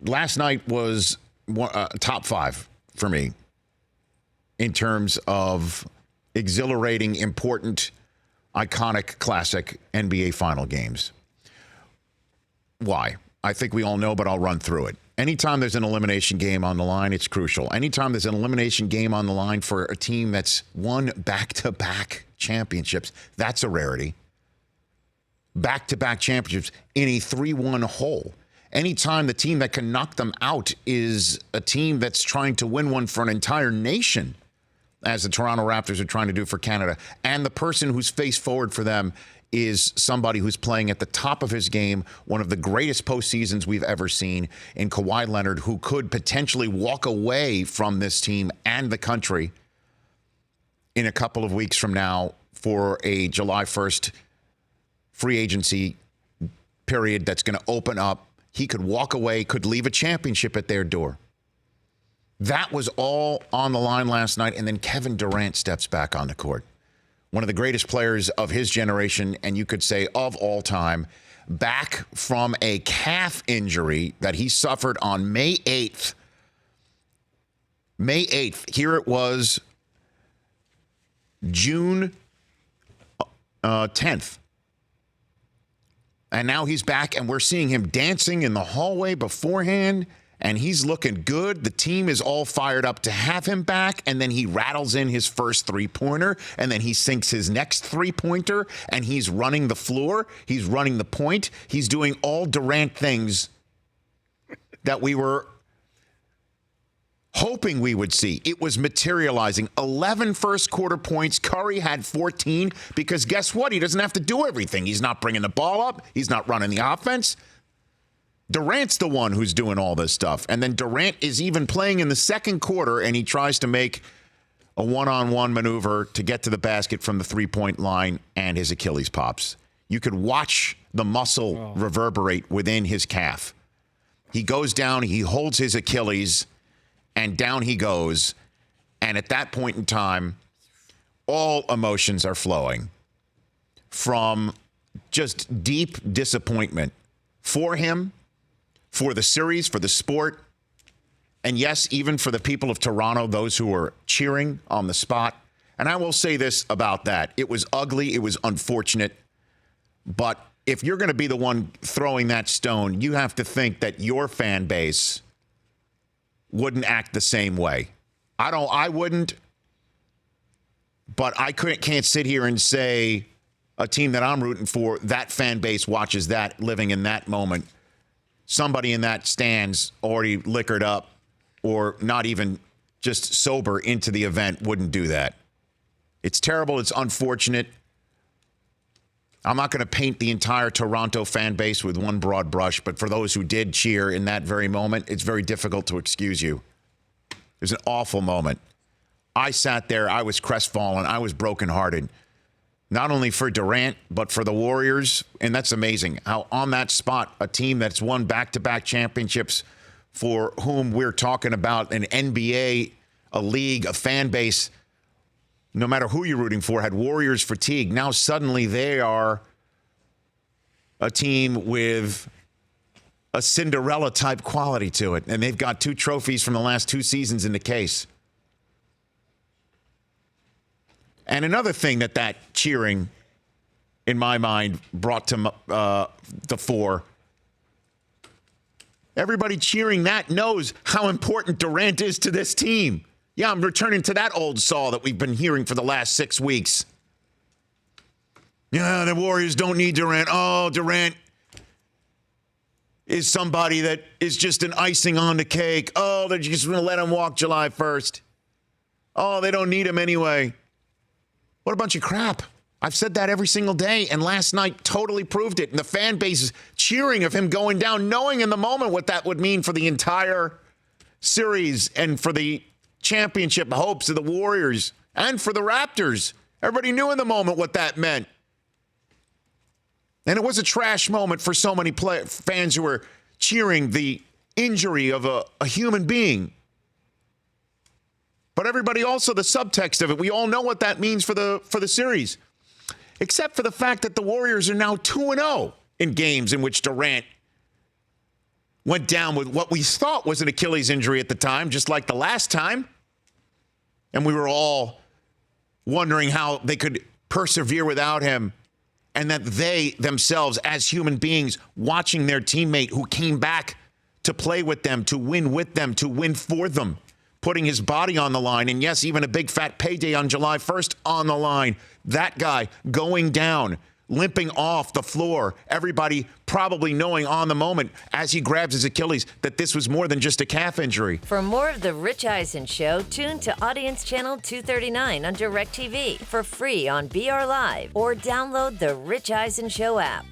last night was top 5 for me in terms of exhilarating, important, iconic, classic NBA final games. Why? I think we all know, but I'll run through it. Anytime there's an elimination game on the line, it's crucial. Anytime there's an elimination game on the line for a team that's won back-to-back championships, that's a rarity. Back-to-back championships in a 3-1 hole. Anytime the team that can knock them out is a team that's trying to win one for an entire nation, as the Toronto Raptors are trying to do for Canada, and the person who's face forward for them is somebody who's playing at the top of his game, one of the greatest postseasons we've ever seen in Kawhi Leonard, who could potentially walk away from this team and the country in a couple of weeks from now for a July 1st free agency period that's going to open up. He could walk away, could leave a championship at their door. That was all on the line last night, and then Kevin Durant steps back on the court. One of the greatest players of his generation, and you could say of all time, back from a calf injury that he suffered on May 8th. May 8th. Here it was June 10th. And now he's back, and we're seeing him dancing in the hallway beforehand, and he's looking good. The team is all fired up to have him back, and then he rattles in his first three-pointer, and then he sinks his next three-pointer, and he's running the floor. He's running the point. He's doing all Durant things that we were hoping we would see. It was materializing. 11 first-quarter points. Curry had 14 because guess what? He doesn't have to do everything. He's not bringing the ball up. He's not running the offense. Durant's the one who's doing all this stuff. And then Durant is even playing in the second quarter, and he tries to make a one-on-one maneuver to get to the basket from the three-point line, and his Achilles pops. You could watch the muscle reverberate within his calf. He goes down, he holds his Achilles, and down he goes. And at that point in time, all emotions are flowing from just deep disappointment for him, for the series, for the sport, and yes, even for the people of Toronto, those who were cheering on the spot. And I will say this about that. It was ugly. It was unfortunate. But if you're going to be the one throwing that stone, you have to think that your fan base wouldn't act the same way. I wouldn't, but I can't sit here and say a team that I'm rooting for, that fan base watches that, living in that moment. Somebody in that stands already liquored up or not even just sober into the event wouldn't do that. It's terrible. It's unfortunate. I'm not going to paint the entire Toronto fan base with one broad brush, but for those who did cheer in that very moment, it's very difficult to excuse you. It was an awful moment. I sat there. I was crestfallen. I was brokenhearted. Not only for Durant, but for the Warriors. And that's amazing how on that spot, a team that's won back-to-back championships, for whom we're talking about an NBA, a league, a fan base, no matter who you're rooting for, had Warriors fatigue. Now suddenly they are a team with a Cinderella-type quality to it. And they've got 2 trophies from the last 2 seasons in the case. And another thing that cheering, in my mind, brought to the fore, everybody cheering that knows how important Durant is to this team. Yeah, I'm returning to that old saw that we've been hearing for the last 6 weeks. Yeah, the Warriors don't need Durant. Oh, Durant is somebody that is just an icing on the cake. Oh, they're just going to let him walk July 1st. Oh, they don't need him anyway. What a bunch of crap. I've said that every single day, and last night totally proved it. And the fan base is cheering of him going down, knowing in the moment what that would mean for the entire series and for the championship hopes of the Warriors and for the Raptors. Everybody knew in the moment what that meant. And it was a trash moment for so many fans who were cheering the injury of a human being. But everybody also, the subtext of it, we all know what that means for the series. Except for the fact that the Warriors are now 2-0 in games in which Durant went down with what we thought was an Achilles injury at the time, just like the last time. And we were all wondering how they could persevere without him, and that they themselves, as human beings, watching their teammate who came back to play with them, to win for them, putting his body on the line, and yes, even a big fat payday on July 1st on the line. That guy going down, limping off the floor, everybody probably knowing on the moment as he grabs his Achilles that this was more than just a calf injury. For more of The Rich Eisen Show, tune to Audience Channel 239 on DirecTV for free on BR Live or download the Rich Eisen Show app.